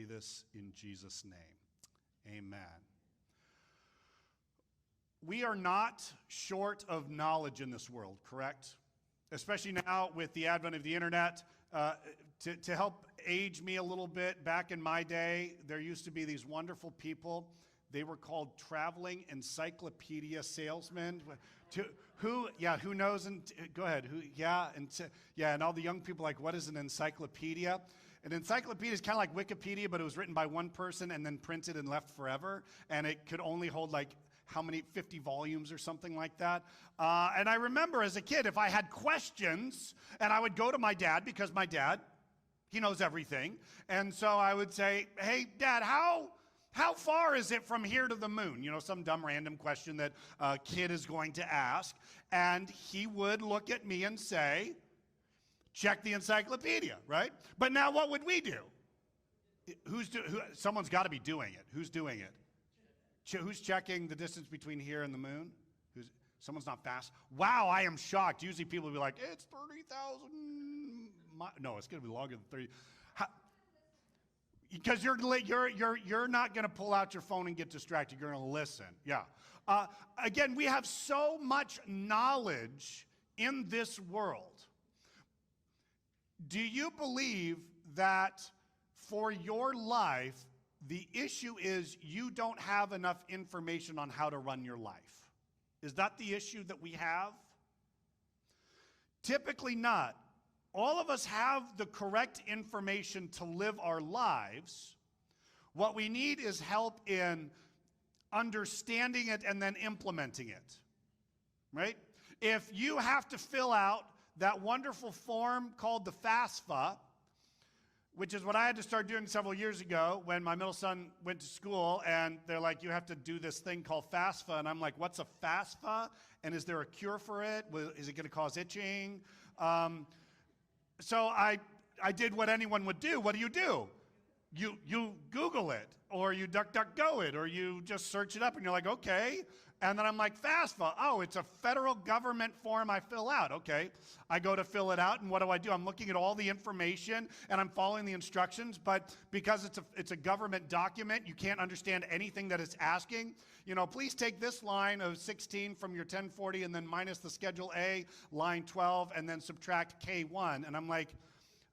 you this in Jesus' name. Amen. We are not short of knowledge in this world, correct? Especially now with the advent of the internet. To help age me a little bit, back in my day, there used to be these wonderful people. They were called traveling encyclopedia salesmen. Who knows? And go ahead. And all the young people are like, what is an encyclopedia? An encyclopedia is kind of like Wikipedia, but it was written by one person and then printed and left forever. And it could only hold like how many, 50 volumes or something like that. And I remember as a kid, if I had questions, and I would go to my dad, because my dad, he knows everything. And so I would say, hey, Dad, how far is it from here to the moon? You know, some dumb random question that a kid is going to ask. And he would look at me and say, check the encyclopedia, right? But now what would we do? Someone's got to be doing it. Who's doing it? Who's checking the distance between here and the moon? Someone's not fast. Wow, I am shocked. Usually people will be like, it's 30,000 miles. No, it's going to be longer than 30. Because you're not going to pull out your phone and get distracted. You're going to listen. Yeah. Again, we have so much knowledge in this world. Do you believe that for your life, the issue is you don't have enough information on how to run your life? Is that the issue that we have? Typically not. All of us have the correct information to live our lives. What we need is help in understanding it and then implementing it, right? If you have to fill out that wonderful form called the FAFSA, which is what I had to start doing several years ago when my middle son went to school, and they're like, you have to do this thing called FAFSA, and I'm like, what's a FAFSA? And is there a cure for it? Is it going to cause itching? So I did what anyone would do. What do? You Google it, or you DuckDuckGo it, or you just search it up, and you're like, okay. And then I'm like, FAFSA. Oh, it's a federal government form I fill out. Okay. I go to fill it out, and what do? I'm looking at all the information, and I'm following the instructions, but because it's a government document, you can't understand anything that it's asking. You know, please take this line of 16 from your 1040 and then minus the Schedule A, line 12, and then subtract K1. And I'm like,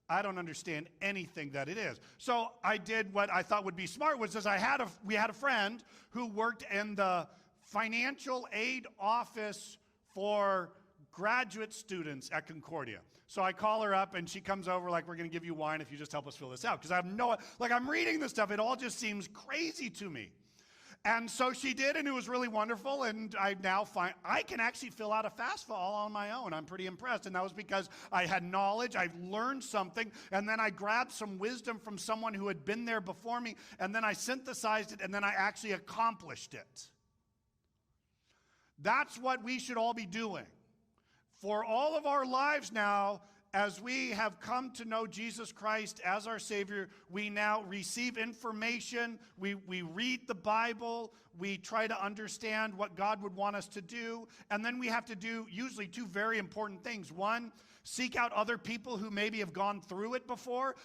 I don't understand anything that it is. So I did what I thought would be smart, was we had a friend who worked in the financial aid office for graduate students at Concordia. So I call her up, and she comes over like, we're going to give you wine if you just help us fill this out. Because I'm reading this stuff. It all just seems crazy to me. And so she did, and it was really wonderful, and I now find I can actually fill out a FAFSA all on my own. I'm pretty impressed, and that was because I had knowledge, I learned something, and then I grabbed some wisdom from someone who had been there before me, and then I synthesized it, and then I actually accomplished it. That's what we should all be doing. For all of our lives now, as we have come to know Jesus Christ as our Savior, we now receive information, we read the Bible, we try to understand what God would want us to do, and then we have to do usually two very important things. One, seek out other people who maybe have gone through it before.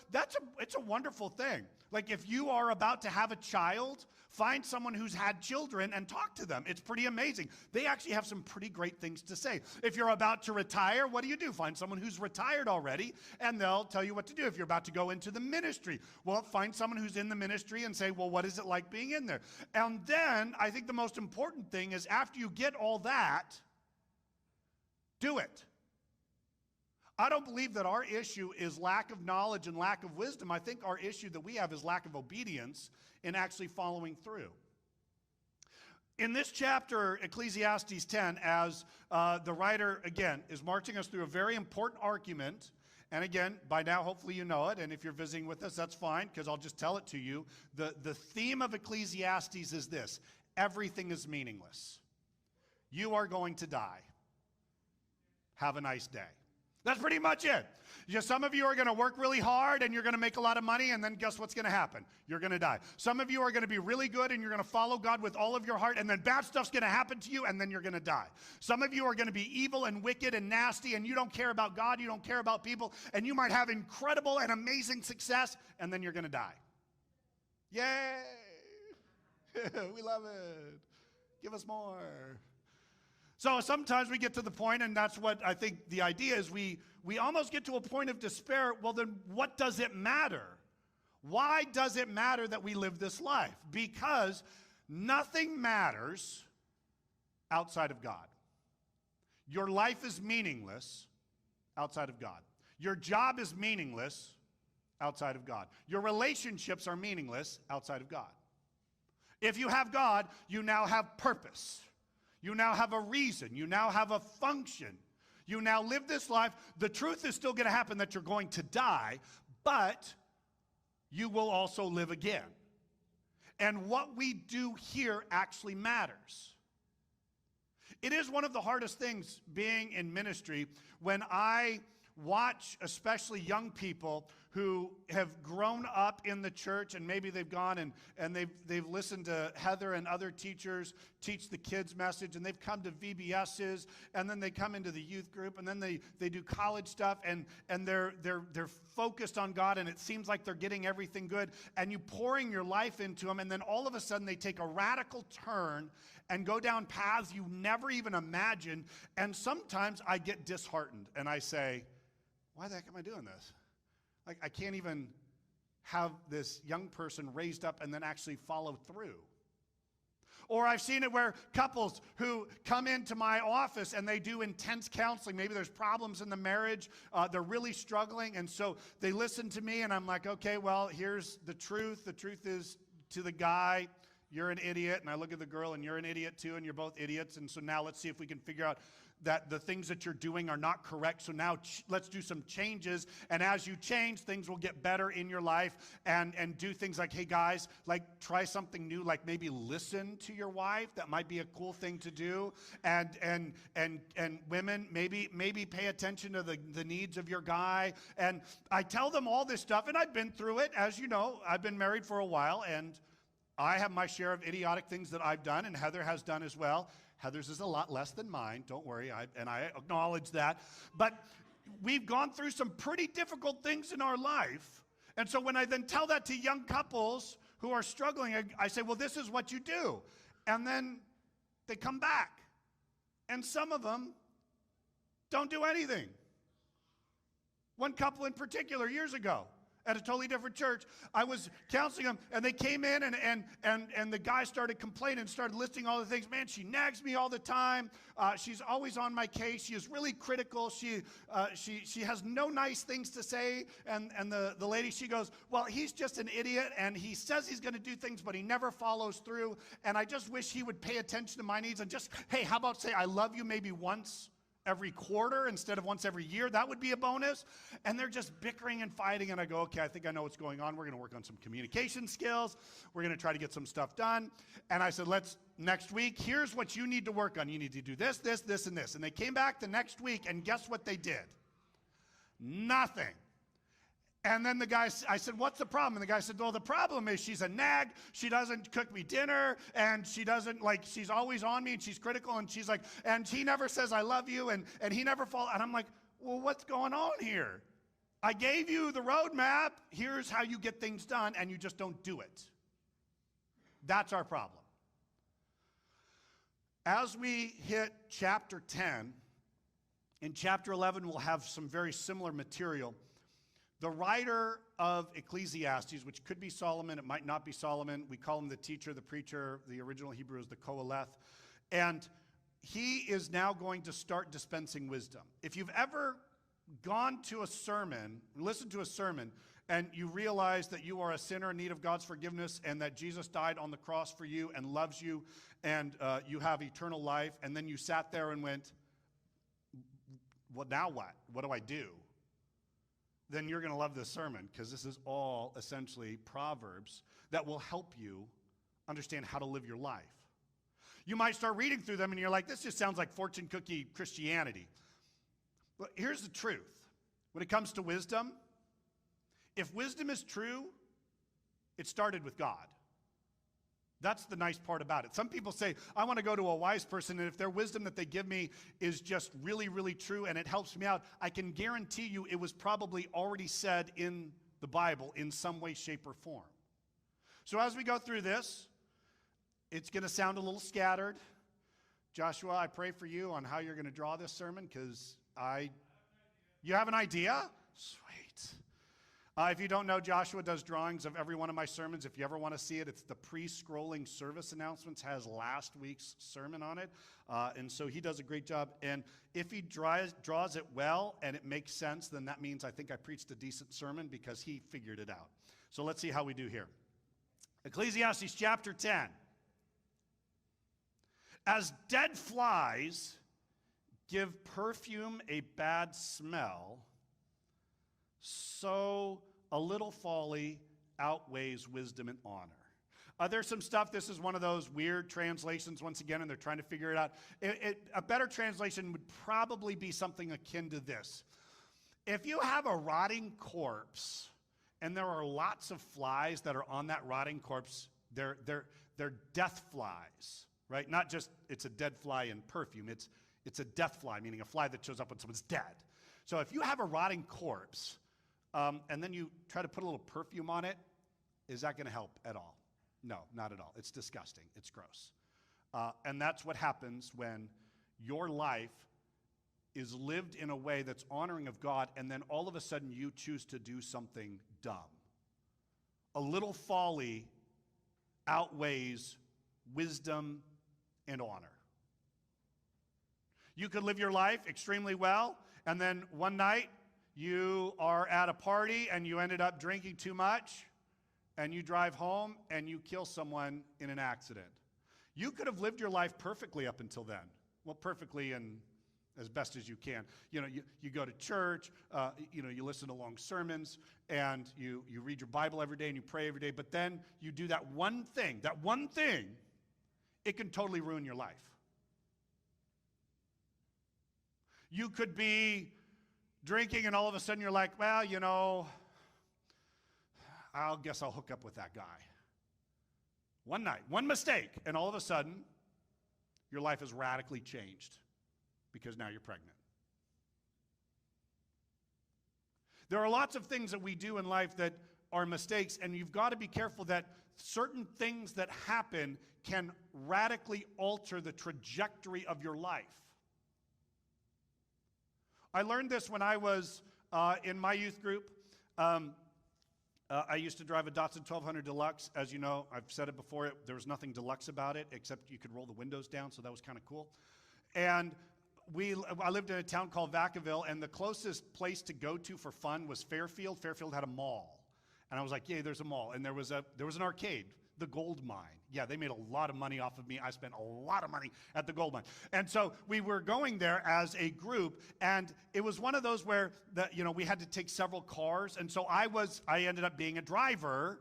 It's a wonderful thing. Like if you are about to have a child, find someone who's had children and talk to them. It's pretty amazing. They actually have some pretty great things to say. If you're about to retire, what do? Find someone who's retired already, and they'll tell you what to do. If you're about to go into the ministry, well, find someone who's in the ministry and say, well, what is it like being in there? And then I think the most important thing is after you get all that, do it. I don't believe that our issue is lack of knowledge and lack of wisdom. I think our issue that we have is lack of obedience in actually following through. In this chapter, Ecclesiastes 10, as the writer, again, is marching us through a very important argument. And again, by now, hopefully you know it. And if you're visiting with us, that's fine, because I'll just tell it to you. The theme of Ecclesiastes is this: everything is meaningless. You are going to die. Have a nice day. That's pretty much it. Some of you are going to work really hard and you're going to make a lot of money, and then guess what's going to happen? You're going to die. Some of you are going to be really good and you're going to follow God with all of your heart, and then bad stuff's going to happen to you, and then you're going to die. Some of you are going to be evil and wicked and nasty, and you don't care about God, you don't care about people, and you might have incredible and amazing success, and then you're going to die. Yay! We love it. Give us more. So sometimes we get to the point, and that's what I think the idea is, we almost get to a point of despair. Well, then what does it matter? Why does it matter that we live this life? Because nothing matters outside of God. Your life is meaningless outside of God. Your job is meaningless outside of God. Your relationships are meaningless outside of God. If you have God, you now have purpose. You now have a reason. You now have a function. You now live this life. The truth is still going to happen that you're going to die, but you will also live again. And what we do here actually matters. It is one of the hardest things being in ministry when I watch especially young people who have grown up in the church, and maybe they've gone and they've listened to Heather and other teachers teach the kids message, and they've come to VBSs, and then they come into the youth group, and then they do college stuff, and they're focused on God, and it seems like they're getting everything good, and you pouring your life into them, and then all of a sudden they take a radical turn and go down paths you never even imagined, and sometimes I get disheartened, and I say, why the heck am I doing this? Like, I can't even have this young person raised up and then actually follow through. Or I've seen it where couples who come into my office and they do intense counseling. Maybe there's problems in the marriage. They're really struggling. And so they listen to me and I'm like, okay, well, here's the truth. The truth is, to the guy, you're an idiot. And I look at the girl and you're an idiot too, and you're both idiots. And so now let's see if we can figure out that the things that you're doing are not correct. So now let's do some changes. And as you change, things will get better in your life, and do things like, hey guys, like try something new, like maybe listen to your wife. That might be a cool thing to do. And women, maybe pay attention to the needs of your guy. And I tell them all this stuff, and I've been through it. As you know, I've been married for a while, and I have my share of idiotic things that I've done, and Heather has done as well. Heather's is a lot less than mine, don't worry, and I acknowledge that. But we've gone through some pretty difficult things in our life. And so when I then tell that to young couples who are struggling, I say, well, this is what you do. And then they come back. And some of them don't do anything. One couple in particular, years ago, at a totally different church, I was counseling them, and they came in, and the guy started complaining, started listing all the things. Man, she nags me all the time. She's always on my case. She is really critical. She has no nice things to say. And the lady, she goes, well, he's just an idiot, and he says he's going to do things, but he never follows through. And I just wish he would pay attention to my needs and just, hey, how about say I love you maybe once every quarter instead of once every year? That would be a bonus. And they're just bickering and fighting, and I go, okay, I think I know what's going on. We're going to work on some communication skills. We're going to try to get some stuff done. And I said, next week, here's what you need to work on. You need to do this, this, this, and this. And they came back the next week, and guess what they did? Nothing. And then the guy, I said, what's the problem? And the guy said, well, the problem is she's a nag. She doesn't cook me dinner, and she doesn't, she's always on me, and she's critical, and she's like, and he never says I love you, and he never falls. And I'm like, well, what's going on here? I gave you the roadmap. Here's how you get things done, and you just don't do it. That's our problem. As we hit chapter 10, in chapter 11, we'll have some very similar material. The writer of Ecclesiastes, which could be Solomon, it might not be Solomon. We call him the teacher, the preacher. The original Hebrew is the Koheleth. And he is now going to start dispensing wisdom. If you've ever gone to a sermon, listened to a sermon, and you realize that you are a sinner in need of God's forgiveness, and that Jesus died on the cross for you and loves you, and you have eternal life, and then you sat there and went, well, now what? What do I do? Then you're going to love this sermon, because this is all essentially Proverbs that will help you understand how to live your life. You might start reading through them and you're like, this just sounds like fortune cookie Christianity. But here's the truth. When it comes to wisdom, if wisdom is true, it started with God. That's the nice part about it. Some people say, I want to go to a wise person, and if their wisdom that they give me is just really, really true and it helps me out, I can guarantee you it was probably already said in the Bible in some way, shape, or form. So as we go through this, it's going to sound a little scattered. Joshua, I pray for you on how you're going to draw this sermon because you have an idea? Sweet. If you don't know, Joshua does drawings of every one of my sermons. If you ever want to see it, it's the pre-scrolling service announcements, has last week's sermon on it. And so he does a great job. And if he draws it well and it makes sense, then that means I think I preached a decent sermon because he figured it out. So let's see how we do here. Ecclesiastes chapter 10. As dead flies give perfume a bad smell, so a little folly outweighs wisdom and honor. There's some stuff, this is one of those weird translations once again, and they're trying to figure it out. A better translation would probably be something akin to this. If you have a rotting corpse, and there are lots of flies that are on that rotting corpse, they're death flies, right? Not just it's a dead fly in perfume, it's a death fly, meaning a fly that shows up when someone's dead. So if you have a rotting corpse, and then you try to put a little perfume on it, is that going to help at all? No, not at all. It's disgusting. It's gross. And that's what happens when your life is lived in a way that's honoring of God, and then all of a sudden you choose to do something dumb. A little folly outweighs wisdom and honor. You could live your life extremely well, and then one night you are at a party and you ended up drinking too much, and you drive home and you kill someone in an accident. You could have lived your life perfectly up until then. Well, perfectly and as best as you can. You know, you go to church, you listen to long sermons, and you read your Bible every day and you pray every day, but then you do that one thing, it can totally ruin your life. You could be drinking and all of a sudden you're like, well, I guess I'll hook up with that guy. One night, one mistake, and all of a sudden your life is radically changed because now you're pregnant. There are lots of things that we do in life that are mistakes, and you've got to be careful that certain things that happen can radically alter the trajectory of your life. I learned this when I was in my youth group. I used to drive a Datsun 1200 Deluxe. As you know, I've said it before, there was nothing deluxe about it except you could roll the windows down, so that was kind of cool. And I lived in a town called Vacaville, and the closest place to go to for fun was Fairfield. Fairfield had a mall. And I was like, yay, there's a mall. And there was an arcade, the Gold Mine. Yeah, they made a lot of money off of me. I spent a lot of money at the Gold Mine. And so we were going there as a group, and it was one of those where we had to take several cars. And so I ended up being a driver.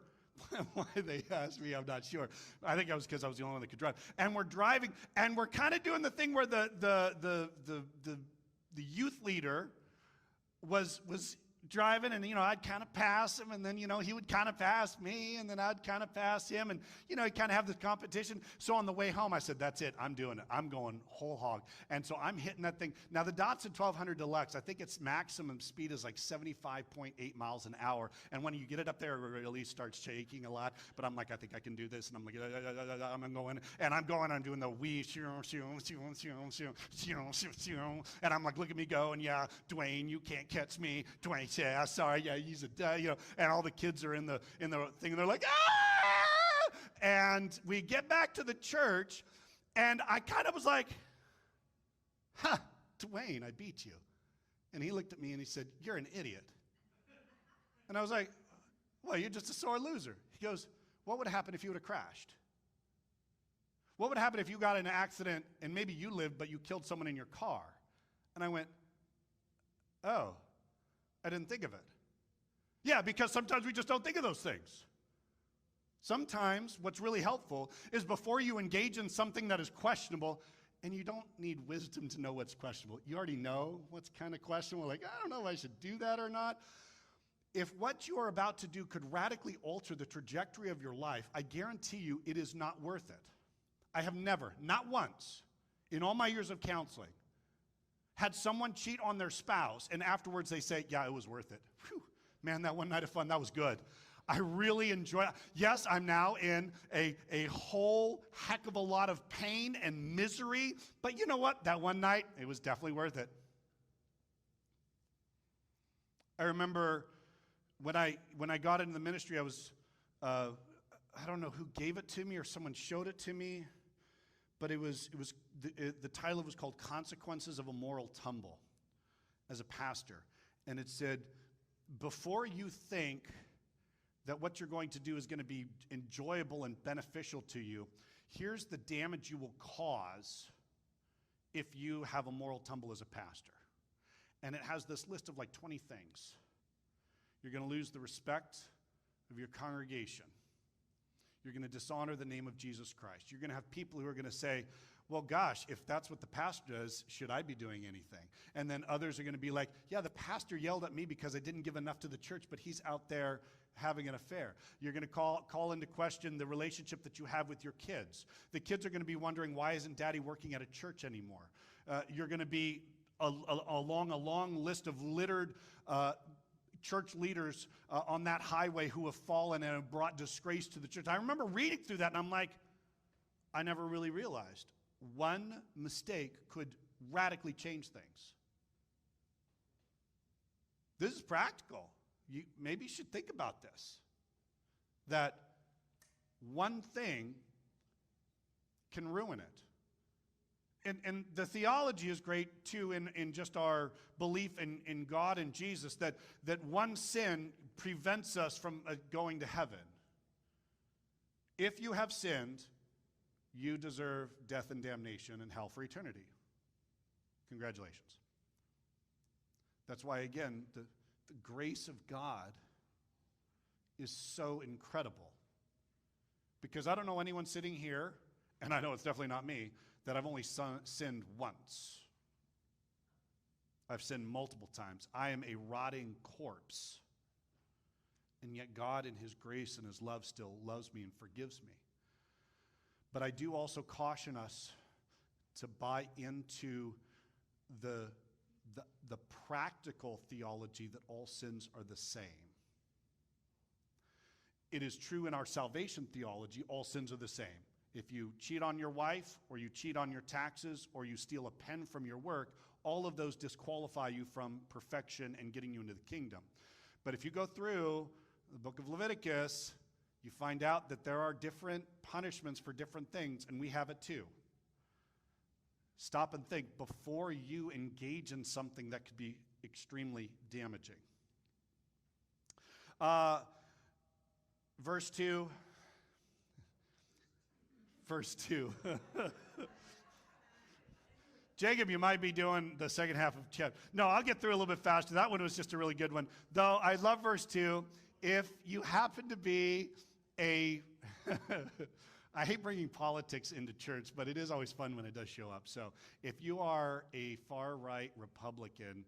Why they asked me, I'm not sure. I think it was because I was the only one that could drive. And we're driving, and we're kind of doing the thing where the youth leader was driving, and I'd kind of pass him, and then he would kind of pass me, and then I'd kind of pass him, and he'd kind of have this competition. So on the way home I said, that's it, I'm doing it, I'm going whole hog. And so I'm hitting that thing. Now the Datsun 1200 Deluxe, I think its maximum speed is like 75.8 miles an hour, and when you get it up there it really starts shaking a lot, but I'm like, I think I can do this, and I'm like, I'm doing the wee, and I'm like, look at me go, and yeah, Dwayne, you can't catch me, Dwayne, yeah, sorry, yeah, he's and all the kids are in the thing, and they're like, ah! And we get back to the church, and I kind of was like, Dwayne, I beat you. And he looked at me and he said, you're an idiot. And I was like, well, you're just a sore loser. He goes, what would happen if you would have crashed? What would happen if you got in an accident and maybe you lived, but you killed someone in your car? And I went, oh, I didn't think of it. Yeah, because sometimes we just don't think of those things. Sometimes what's really helpful is before you engage in something that is questionable, and you don't need wisdom to know what's questionable. You already know what's kind of questionable. Like, I don't know if I should do that or not. If what you are about to do could radically alter the trajectory of your life, I guarantee you it is not worth it. I have never, not once, in all my years of counseling, had someone cheat on their spouse, and afterwards they say, yeah, it was worth it. Whew, man, that one night of fun, that was good. I really enjoy it. Yes, I'm now in a whole heck of a lot of pain and misery, but you know what? That one night, it was definitely worth it. I remember when I got into the ministry, I was, I don't know who gave it to me or someone showed it to me, but the title was called Consequences of a Moral Tumble as a pastor. And it said, before you think that what you're going to do is going to be enjoyable and beneficial to you, here's the damage you will cause if you have a moral tumble as a pastor. And it has this list of like 20 things. You're going to lose the respect of your congregation. You're going to dishonor the name of Jesus Christ. You're going to have people who are going to say, well, gosh, if that's what the pastor does, should I be doing anything? And then others are going to be like, yeah, the pastor yelled at me because I didn't give enough to the church, but he's out there having an affair. You're going to call into question the relationship that you have with your kids. The kids are going to be wondering, why isn't daddy working at a church anymore? You're going to be along a long list of littered church leaders on that highway who have fallen and have brought disgrace to the church. I remember reading through that, and I'm like, I never really realized one mistake could radically change things. This is practical. Maybe you should think about this. That one thing can ruin it. And the theology is great, too, in just our belief in God and Jesus, that one sin prevents us from going to heaven. If you have sinned, you deserve death and damnation and hell for eternity. Congratulations. That's why, again, the grace of God is so incredible. Because I don't know anyone sitting here, and I know it's definitely not me, that I've only sinned once. I've sinned multiple times. I am a rotting corpse. And yet God in his grace and his love still loves me and forgives me. But I do also caution us to buy into the practical theology that all sins are the same. It is true in our salvation theology, all sins are the same. If you cheat on your wife, or you cheat on your taxes, or you steal a pen from your work, all of those disqualify you from perfection and getting you into the kingdom. But if you go through the book of Leviticus, you find out that there are different punishments for different things, and we have it too. Stop and think before you engage in something that could be extremely damaging. Verse 2. Jacob, you might be doing the second half of chapter. No, I'll get through a little bit faster. That one was just a really good one. Though I love verse 2. If you happen to be I hate bringing politics into church, but it is always fun when it does show up. So if you are a far-right Republican,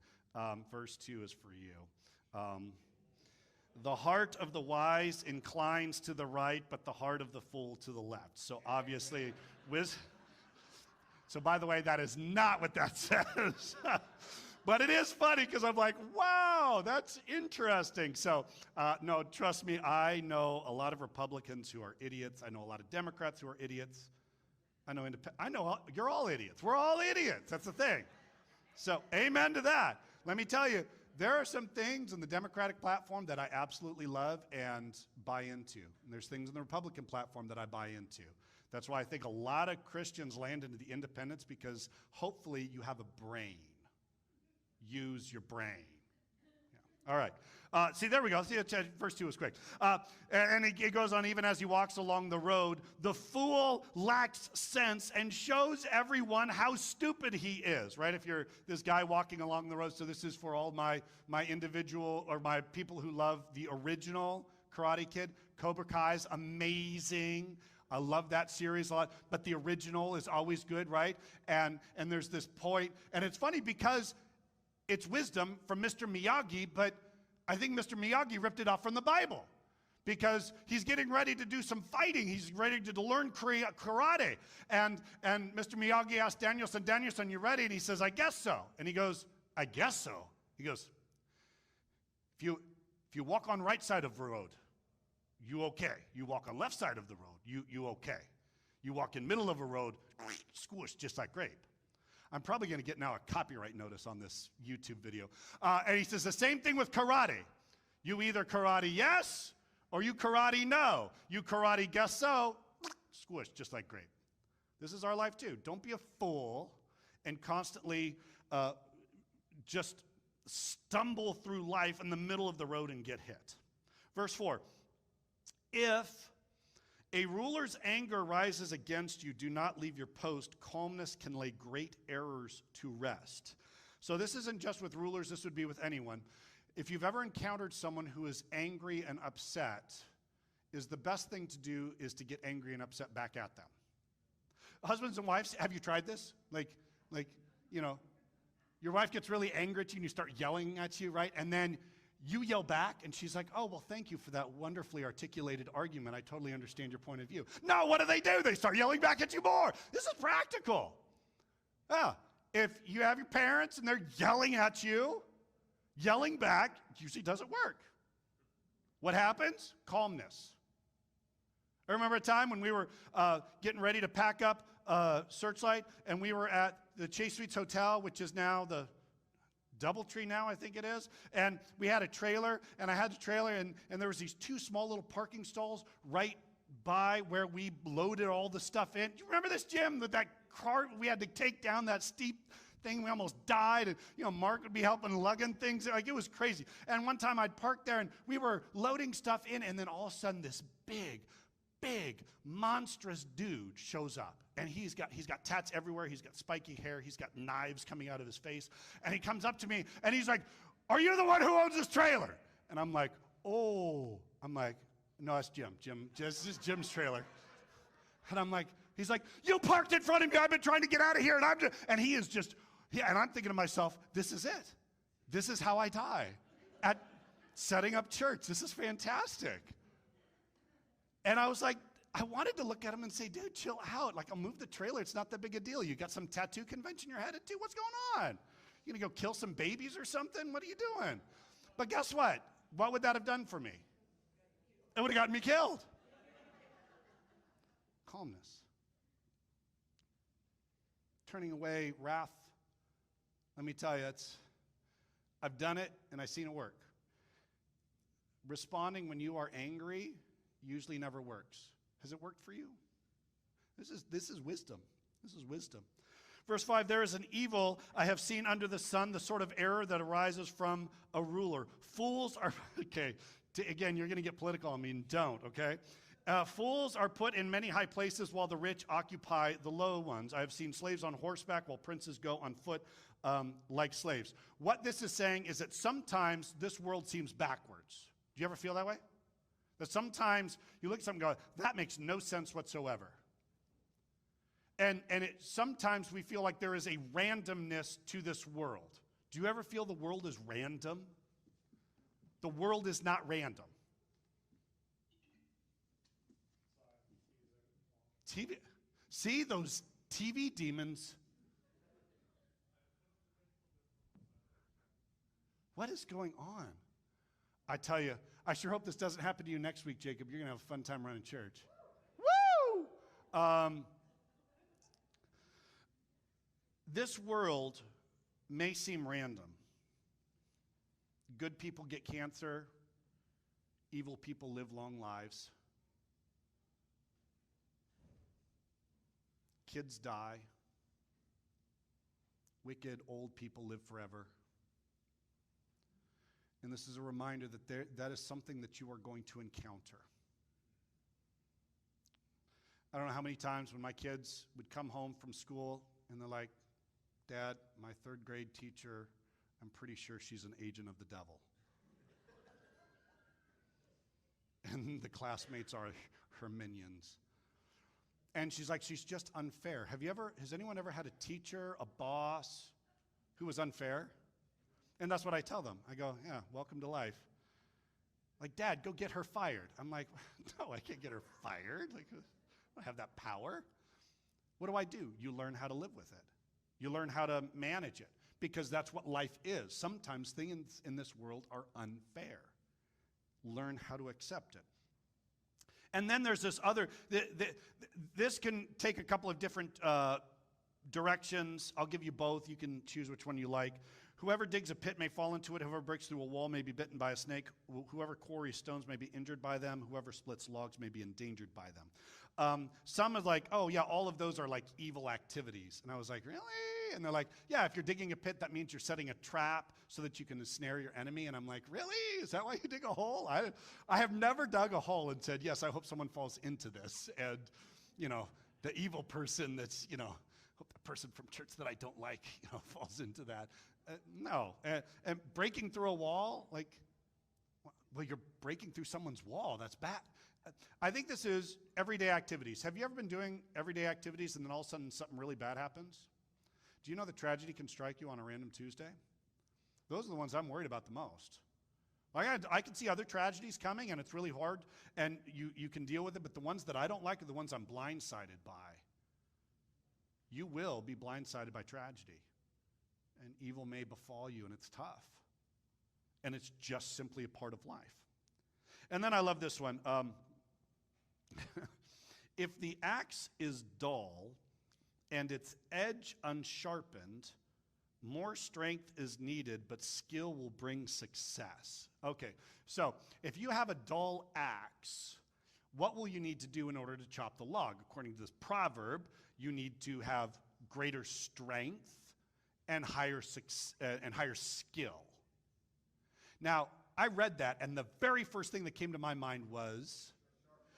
verse 2 is for you. The heart of the wise inclines to the right, but the heart of the fool to the left. So obviously, so by the way, that is not what that says. But it is funny because I'm like, wow, that's interesting. So no, trust me, I know a lot of Republicans who are idiots. I know a lot of Democrats who are idiots. I know you're all idiots. We're all idiots. That's the thing. So amen to that. Let me tell you, there are some things in the Democratic platform that I absolutely love and buy into. And there's things in the Republican platform that I buy into. That's why I think a lot of Christians land into the independents, because hopefully you have a brain. Use your brain. Yeah. All right. See, there we go. See, verse 2 is quick. And it goes on, even as he walks along the road, the fool lacks sense and shows everyone how stupid he is, right? If you're this guy walking along the road, so this is for all my individual, or my people who love the original Karate Kid. Cobra Kai's amazing. I love that series a lot, but the original is always good, right? And there's this point, and it's funny because it's wisdom from Mr. Miyagi, but I think Mr. Miyagi ripped it off from the Bible, because he's getting ready to do some fighting. He's ready to learn karate. And Mr. Miyagi asked Danielson, you ready? And he says, I guess so. And he goes, I guess so. He goes, if you walk on right side of the road, you okay. You walk on left side of the road, you okay. You walk in middle of a road, squished just like grape. I'm probably going to get now a copyright notice on this YouTube video. And he says the same thing with karate. You either karate yes or you karate no. You karate guess so, squished just like grape. This is our life too. Don't be a fool and constantly just stumble through life in the middle of the road and get hit. Verse 4, if a ruler's anger rises against you, do not leave your post. Calmness can lay great errors to rest. So this isn't just with rulers, this would be with anyone. If you've ever encountered someone who is angry and upset, the best thing to do is to get angry and upset back at them. Husbands and wives, have you tried this? Like, you know, your wife gets really angry at you and you start yelling at you, right? And then you yell back and she's like, oh, well, thank you for that wonderfully articulated argument. I totally understand your point of view. No, what do? They start yelling back at you more. This is practical. Yeah. If you have your parents and they're yelling at you, yelling back usually doesn't work. What happens? Calmness. I remember a time when we were getting ready to pack up Searchlight, and we were at the Chase Suites Hotel, which is now the Doubletree now, I think it is. And we had a trailer, and I had the trailer, and there was these two small little parking stalls right by where we loaded all the stuff in. Do you remember this, Jim? With that cart, we had to take down that steep thing. We almost died. And, Mark would be helping lugging things. Like, it was crazy. And one time I'd parked there, and we were loading stuff in, and then all of a sudden this big, monstrous dude shows up. And he's got tats everywhere. He's got spiky hair. He's got knives coming out of his face. And he comes up to me, and he's like, are you the one who owns this trailer? And I'm like, oh. I'm like, no, it's Jim. This is Jim's trailer. And I'm like, he's like, you parked in front of me. I've been trying to get out of here. And he is just, and I'm thinking to myself, this is it. This is how I die at setting up church. This is fantastic. And I was like, I wanted to look at him and say, dude, chill out. Like, I'll move the trailer. It's not that big a deal. You got some tattoo convention you're headed to? What's going on? You gonna go kill some babies or something? What are you doing? But guess what? What would that have done for me? It would have gotten me killed. Calmness. Turning away wrath. Let me tell you, I've done it and I've seen it work. Responding when you are angry usually never works. Has it worked for you? This is wisdom. This is wisdom. Verse 5, there is an evil I have seen under the sun, the sort of error that arises from a ruler. Fools are, okay, again, you're going to get political. I mean, don't, okay? Fools are put in many high places while the rich occupy the low ones. I have seen slaves on horseback while princes go on foot like slaves. What this is saying is that sometimes this world seems backwards. Do you ever feel that way? That sometimes you look at something and go, that makes no sense whatsoever. And sometimes we feel like there is a randomness to this world. Do you ever feel the world is random? The world is not random. TV, see those TV demons? What is going on? I tell you, I sure hope this doesn't happen to you next week, Jacob. You're going to have a fun time running church. Woo! This world may seem random. Good people get cancer. Evil people live long lives. Kids die. Wicked old people live forever. And this is a reminder that that is something that you are going to encounter. I don't know how many times when my kids would come home from school and they're like, Dad, my third grade teacher, I'm pretty sure she's an agent of the devil. And the classmates are her minions. And she's like, she's just unfair. Has anyone ever had a teacher, a boss who was unfair? And that's what I tell them. I go, yeah, welcome to life. Like, Dad, go get her fired. I'm like, no, I can't get her fired. Like, I don't have that power. What do? You learn how to live with it. You learn how to manage it, because that's what life is. Sometimes things in this world are unfair. Learn how to accept it. And then there's this other, this can take a couple of different directions. I'll give you both. You can choose which one you like. Whoever digs a pit may fall into it. Whoever breaks through a wall may be bitten by a snake. Whoever quarries stones may be injured by them. Whoever splits logs may be endangered by them. Some is like, oh yeah, all of those are like evil activities. And I was like, really? And they're like, yeah, if you're digging a pit, that means you're setting a trap so that you can ensnare your enemy. And I'm like, really? Is that why you dig a hole? I have never dug a hole and said, yes, I hope someone falls into this. And, the evil person that's, hope the person from church that I don't like, falls into that. No. And breaking through a wall, like, well, you're breaking through someone's wall. That's bad. I think this is everyday activities. Have you ever been doing everyday activities and then all of a sudden something really bad happens? Do you know that tragedy can strike you on a random Tuesday? Those are the ones I'm worried about the most. I can see other tragedies coming, and it's really hard, and you can deal with it, but the ones that I don't like are the ones I'm blindsided by. You will be blindsided by tragedy, and evil may befall you, and it's tough. And it's just simply a part of life. And then I love this one. If the axe is dull and its edge unsharpened, more strength is needed, but skill will bring success. Okay, so if you have a dull axe, what will you need to do in order to chop the log? According to this proverb, you need to have greater strength and higher skill. Now, I read that, and the very first thing that came to my mind was,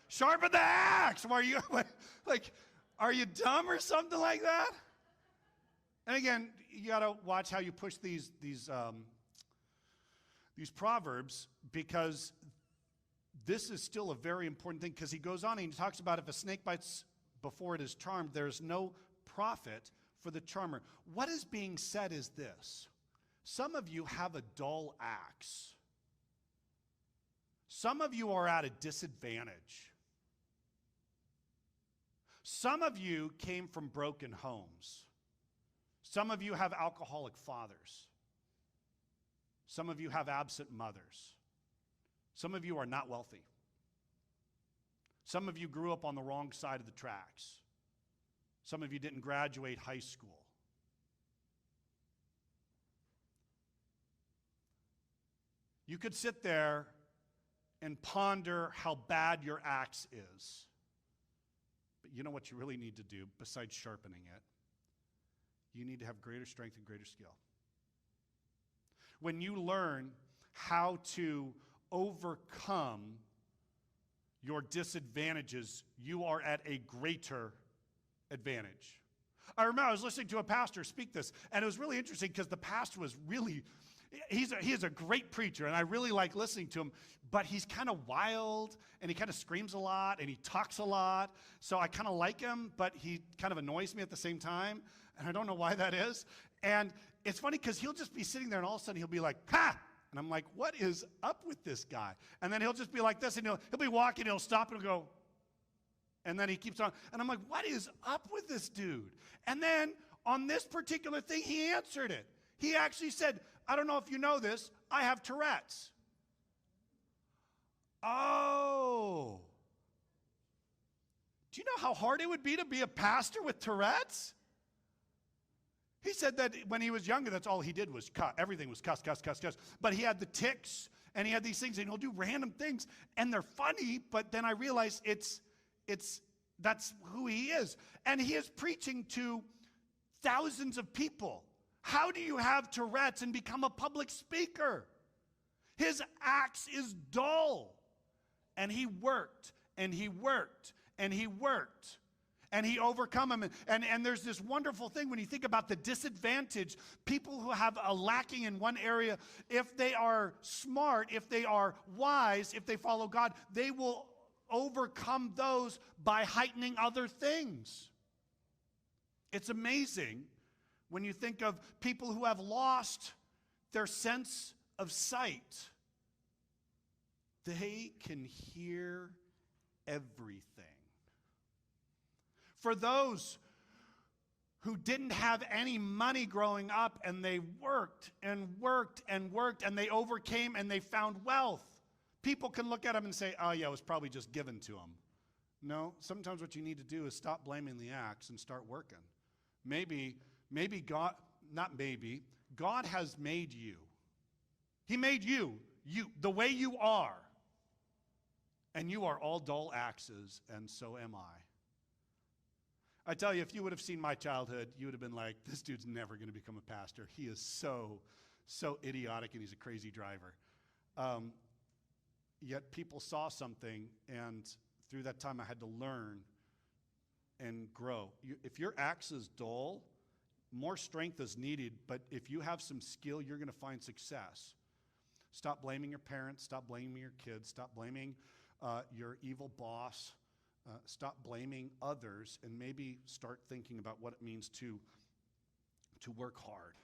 sharpen the axe! Are you are you dumb or something like that? And again, you got to watch how you push these proverbs, because this is still a very important thing, because he goes on and he talks about if a snake bites before it is charmed, there's no profit for the charmer. What is being said is this. Some of you have a dull axe. Some of you are at a disadvantage. Some of you came from broken homes. Some of you have alcoholic fathers. Some of you have absent mothers. Some of you are not wealthy. Some of you grew up on the wrong side of the tracks. Some of you didn't graduate high school. You could sit there and ponder how bad your axe is. But you know what you really need to do besides sharpening it? You need to have greater strength and greater skill. When you learn how to overcome your disadvantages, you are at a greater advantage. I remember I was listening to a pastor speak this, and it was really interesting because the pastor was really, he is a great preacher, and I really like listening to him, but he's kind of wild, and he kind of screams a lot, and he talks a lot, so I kind of like him, but he kind of annoys me at the same time, and I don't know why that is. And it's funny because he'll just be sitting there, and all of a sudden he'll be like, ha! And I'm like, what is up with this guy? And then he'll just be like this, and he'll be walking, he'll stop and he'll go, and then he keeps on. And I'm like, what is up with this dude? And then on this particular thing, he answered it. He actually said, I don't know if you know this, I have Tourette's. Oh. Do you know how hard it would be to be a pastor with Tourette's? He said that when he was younger, that's all he did was cuss. Everything was cuss. But he had the tics, and he had these things, and he'll do random things, and they're funny, but then I realized that's who he is. And he is preaching to thousands of people. How do you have Tourette's and become a public speaker? His axe is dull. And he worked, and he worked, and he worked. And he overcome them. And there's this wonderful thing when you think about the disadvantage. People who have a lacking in one area, if they are smart, if they are wise, if they follow God, they will overcome those by heightening other things. It's amazing when you think of people who have lost their sense of sight. They can hear everything. For those who didn't have any money growing up, and they worked and worked and worked, and they overcame and they found wealth. People can look at them and say, oh yeah, it was probably just given to them. No, sometimes what you need to do is stop blaming the axe and start working. Maybe God, not maybe, God has made you. He made you, the way you are. And you are all dull axes, and so am I tell you, if you would have seen my childhood, you would have been like, this dude's never going to become a pastor. He is so idiotic, and he's a crazy driver. Yet people saw something, and through that time I had to learn and grow. If your axe is dull, more strength is needed, but if you have some skill, you're going to find success. Stop blaming your parents. Stop blaming your kids. Stop blaming your evil boss. Stop blaming others, and maybe start thinking about what it means to work hard.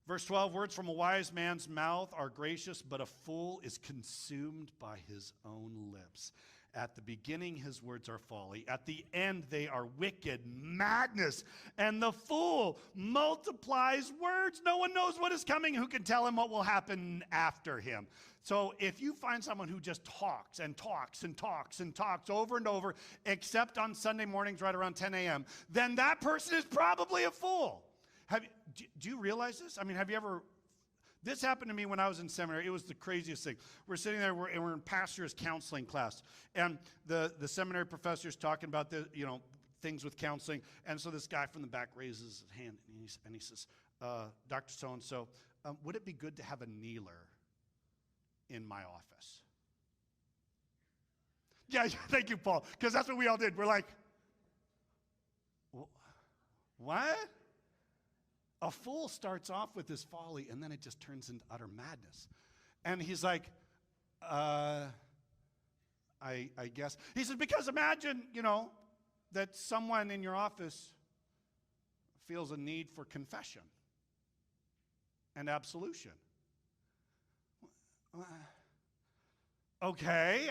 Verse 12, words from a wise man's mouth are gracious, but a fool is consumed by his own lips. At the beginning, his words are folly. At the end, they are wicked madness. And the fool multiplies words. No one knows what is coming. Who can tell him what will happen after him? So if you find someone who just talks and talks and talks and talks over and over, except on Sunday mornings right around 10 a.m., then that person is probably a fool. Do you realize this? I mean, have you ever... This happened to me when I was in seminary. It was the craziest thing. We're sitting there, we're in pastor's counseling class, and the seminary professor's talking about the things with counseling, and so this guy from the back raises his hand, and he says, Dr. So-and-so, would it be good to have a kneeler in my office? Yeah, thank you, Paul, because that's what we all did. We're like, what? A fool starts off with his folly, and then it just turns into utter madness. And he's like, I guess. He says, because imagine, that someone in your office feels a need for confession and absolution. Okay,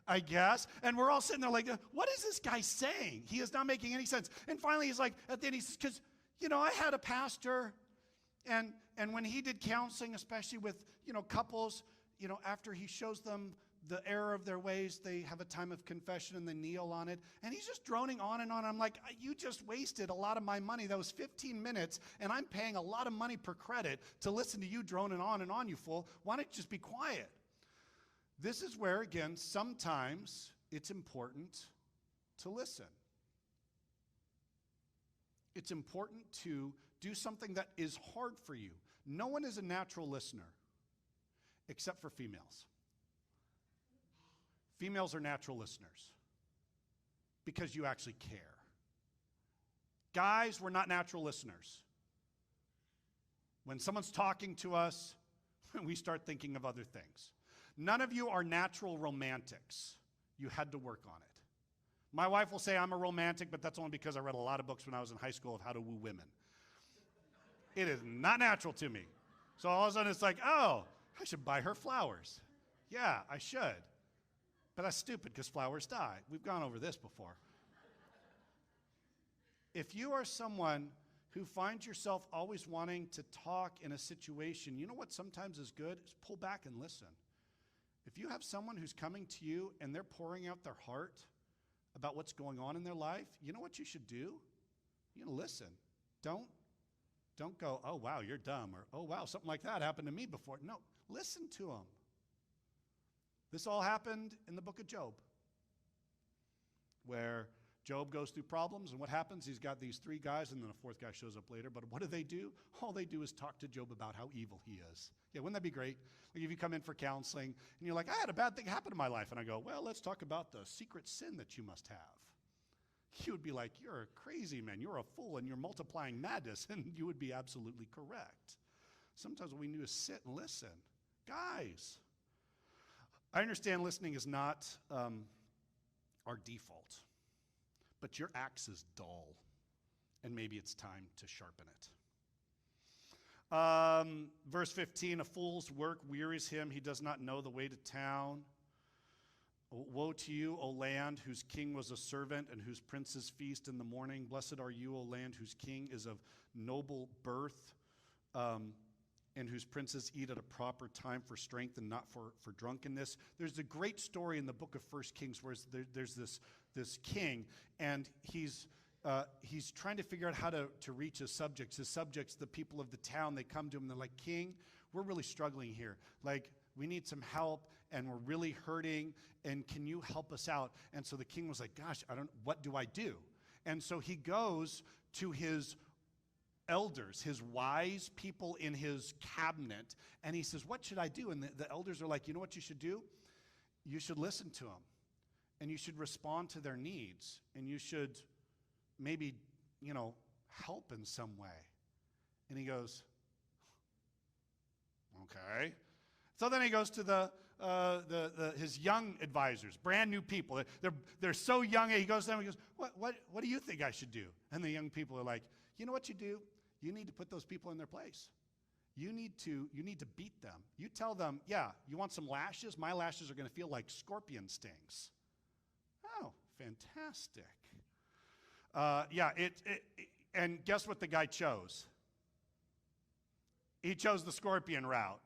I guess. And we're all sitting there like, what is this guy saying? He is not making any sense. And finally, he's like, at the end, he says, because I had a pastor, and when he did counseling, especially with, couples, after he shows them the error of their ways, they have a time of confession and they kneel on it. And he's just droning on and on. I'm like, you just wasted a lot of my money. That was 15 minutes, and I'm paying a lot of money per credit to listen to you droning on and on, you fool. Why don't you just be quiet? This is where, again, sometimes it's important to listen. It's important to do something that is hard for you. No one is a natural listener, except for females. Females are natural listeners because you actually care. Guys, we're not natural listeners. When someone's talking to us, we start thinking of other things. None of you are natural romantics. You had to work on it. My wife will say I'm a romantic, but that's only because I read a lot of books when I was in high school of how to woo women. It is not natural to me. So all of a sudden it's like, oh, I should buy her flowers. Yeah, I should. But that's stupid because flowers die. We've gone over this before. If you are someone who finds yourself always wanting to talk in a situation, you know what sometimes is good? Is pull back and listen. If you have someone who's coming to you and they're pouring out their heart about what's going on in their life, you know what you should do? You listen. Don't go, oh, wow, you're dumb, or, oh, wow, something like that happened to me before. No, listen to them. This all happened in the book of Job, where Job goes through problems, and what happens? He's got these three guys, and then a fourth guy shows up later. But what do? All they do is talk to Job about how evil he is. Yeah, wouldn't that be great? Like if you come in for counseling, and you're like, I had a bad thing happen in my life. And I go, well, let's talk about the secret sin that you must have. You would be like, you're a crazy man. You're a fool, and you're multiplying madness. And you would be absolutely correct. Sometimes what we do is sit and listen. Guys, I understand listening is not our default. But your axe is dull, and maybe it's time to sharpen it. Verse 15, a fool's work wearies him. He does not know the way to town. Woe to you, O land, whose king was a servant and whose princes feast in the morning. Blessed are you, O land, whose king is of noble birth, and whose princes eat at a proper time for strength and not for drunkenness. There's a great story in the book of 1 Kings where there's this king, and he's trying to figure out how to reach his subjects. His subjects, the people of the town, they come to him and they're like, King, we're really struggling here. Like, we need some help, and we're really hurting, and can you help us out? And so the king was like, gosh, what do I do? And so he goes to his elders, his wise people in his cabinet, and he says, what should I do? And the elders are like, you know what you should do? You should listen to them, and you should respond to their needs, and you should maybe, help in some way. And he goes, okay. So then he goes to his young advisors, brand new people. They're so young. He goes to them and goes, what do you think I should do? And the young people are like, you know what you do? You need to put those people in their place. You need to beat them. You tell them, yeah, you want some lashes? My lashes are going to feel like scorpion stings. Oh, fantastic. And guess what the guy chose? He chose the scorpion route.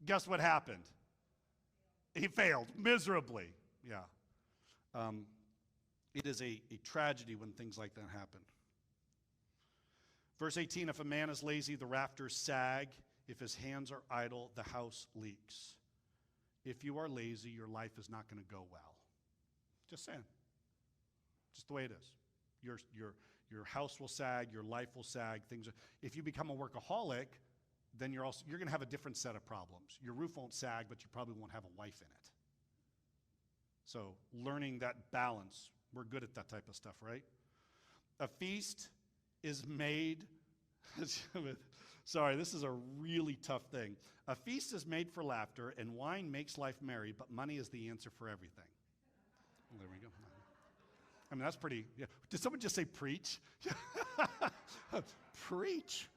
Guess what happened? He failed miserably. Yeah. It is a tragedy when things like that happen. Verse 18, if a man is lazy, the rafters sag. If his hands are idle, the house leaks. If you are lazy, your life is not going to go well. Just saying. Just the way it is. Your house will sag, your life will sag. If you become a workaholic, then you're going to have a different set of problems. Your roof won't sag, but you probably won't have a wife in it. So learning that balance, we're good at that type of stuff, right? A feast is made, sorry, this is a really tough thing. A feast is made for laughter, and wine makes life merry, but money is the answer for everything. Well, there we go. I mean, that's pretty, yeah. Did someone just say preach? Preach.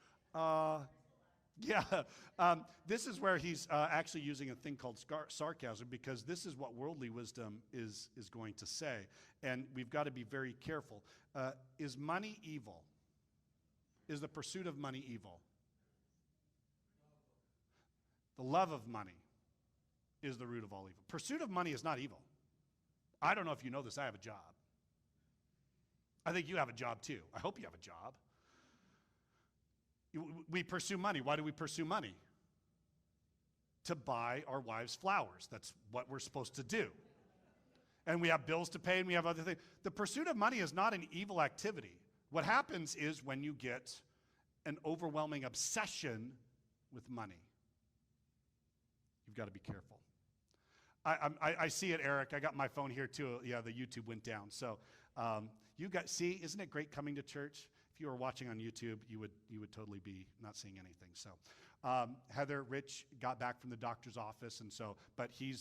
This is where he's actually using a thing called sarcasm, because this is what worldly wisdom is going to say. And we've got to be very careful. Is money evil? Is the pursuit of money evil? The love of money is the root of all evil. Pursuit of money is not evil. I don't know if you know this. I have a job. I think you have a job too. I hope you have a job. We pursue money. Why do we pursue money? To buy our wives flowers. That's what we're supposed to do. And we have bills to pay, and we have other things. The pursuit of money is not an evil activity. What happens is when you get an overwhelming obsession with money. You've got to be careful. I see it, Eric. I got my phone here too. Yeah, the YouTube went down. So see, isn't it great coming to church? If you were watching on YouTube, you would totally be not seeing anything. So Heather, Rich got back from the doctor's office, but he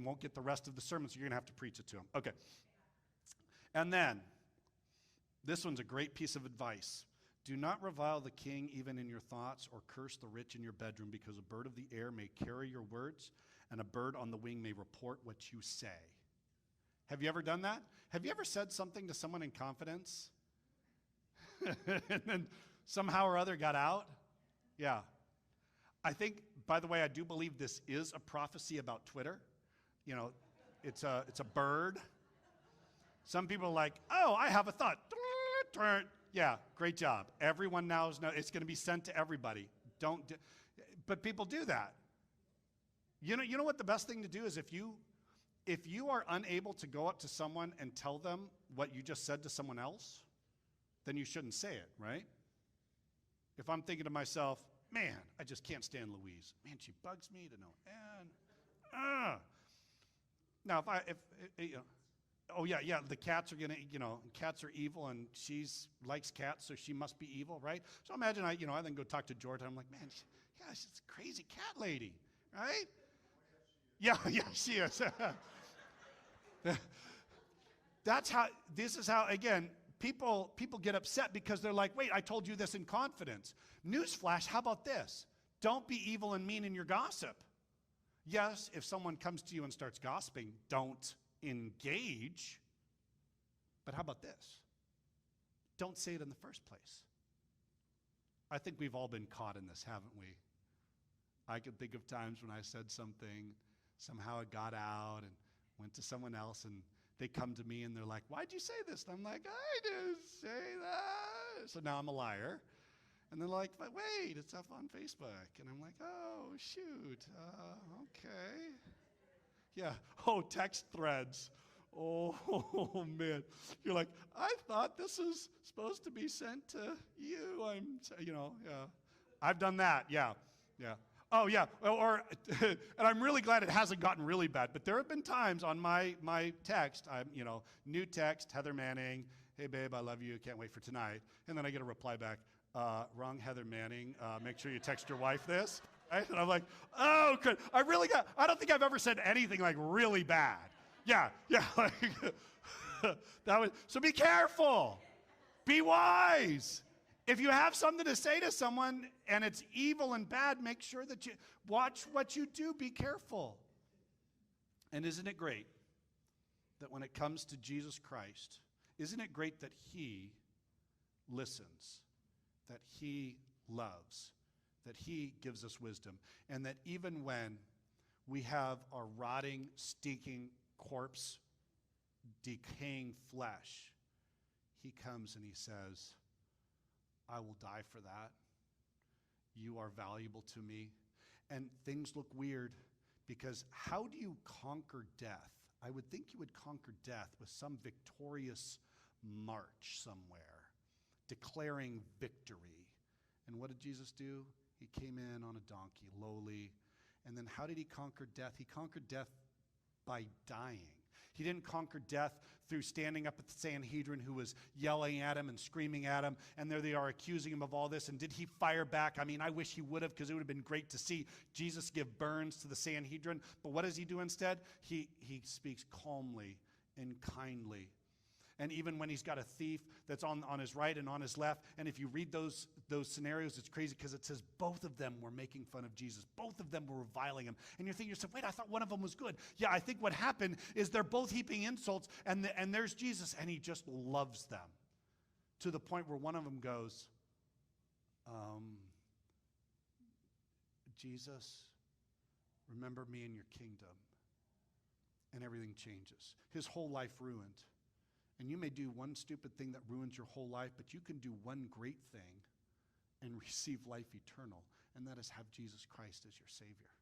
won't get the rest of the sermon, so you're going to have to preach it to him. Okay. And then, this one's a great piece of advice. Do not revile the king even in your thoughts, or curse the rich in your bedroom, because a bird of the air may carry your words, and a bird on the wing may report what you say. Have you ever done that? Have you ever said something to someone in confidence? And then somehow or other got out? Yeah. I think, by the way, I do believe this is a prophecy about Twitter. It's a bird. Some people are like, oh, I have a thought. Yeah, great job. Everyone now knows it's going to be sent to everybody. But people do that. You know what the best thing to do is if you are unable to go up to someone and tell them what you just said to someone else, then you shouldn't say it, right? If I'm thinking to myself, man, I just can't stand Louise. Man, she bugs me to no end. Now, the cats are gonna, cats are evil, and she's likes cats, so she must be evil, right? So imagine I then go talk to Georgia. I'm like, man, she's a crazy cat lady, right? Yeah, she is. This is how, again, people get upset because they're like, wait, I told you this in confidence. Newsflash, how about this? Don't be evil and mean in your gossip. Yes, if someone comes to you and starts gossiping, don't engage. But how about this? Don't say it in the first place. I think we've all been caught in this, haven't we? I can think of times when I said something, somehow it got out and went to someone else, and they come to me and they're like, why'd you say this? And I'm like, I didn't say that. So now I'm a liar. And they're like, but wait, it's up on Facebook. And I'm like, oh, shoot. Okay. Yeah. Oh, text threads. Oh, man. You're like, I thought this was supposed to be sent to you. Yeah. I've done that. Yeah. Oh, yeah. And I'm really glad it hasn't gotten really bad. But there have been times on my text, new text, Heather Manning, hey, babe, I love you. Can't wait for tonight. And then I get a reply back, wrong Heather Manning. Make sure you text your wife this. Right? And I'm like, oh, good. I don't think I've ever said anything like really bad. Yeah. So be careful. Be wise. If you have something to say to someone and it's evil and bad, make sure that you watch what you do. Be careful. And isn't it great that when it comes to Jesus Christ, isn't it great that he listens, that he loves, that he gives us wisdom, and that even when we have our rotting, stinking corpse, decaying flesh, he comes and he says, I will die for that. You are valuable to me. And things look weird because how do you conquer death? I would think you would conquer death with some victorious march somewhere, declaring victory. And what did Jesus do? He came in on a donkey, lowly. And then how did he conquer death? He conquered death by dying. He didn't conquer death through standing up at the Sanhedrin who was yelling at him and screaming at him, and there they are accusing him of all this. And did he fire back? I mean, I wish he would have, because it would have been great to see Jesus give burns to the Sanhedrin. But what does he do instead? He speaks calmly and kindly. And even when he's got a thief that's on his right and on his left, and if you read those scenarios, it's crazy because it says both of them were making fun of Jesus. Both of them were reviling him. And you're thinking to yourself, wait, I thought one of them was good. Yeah, I think what happened is they're both heaping insults, and there's Jesus, and he just loves them to the point where one of them goes, Jesus, remember me in your kingdom. And everything changes. His whole life ruined. And you may do one stupid thing that ruins your whole life, but you can do one great thing and receive life eternal, and that is have Jesus Christ as your Savior.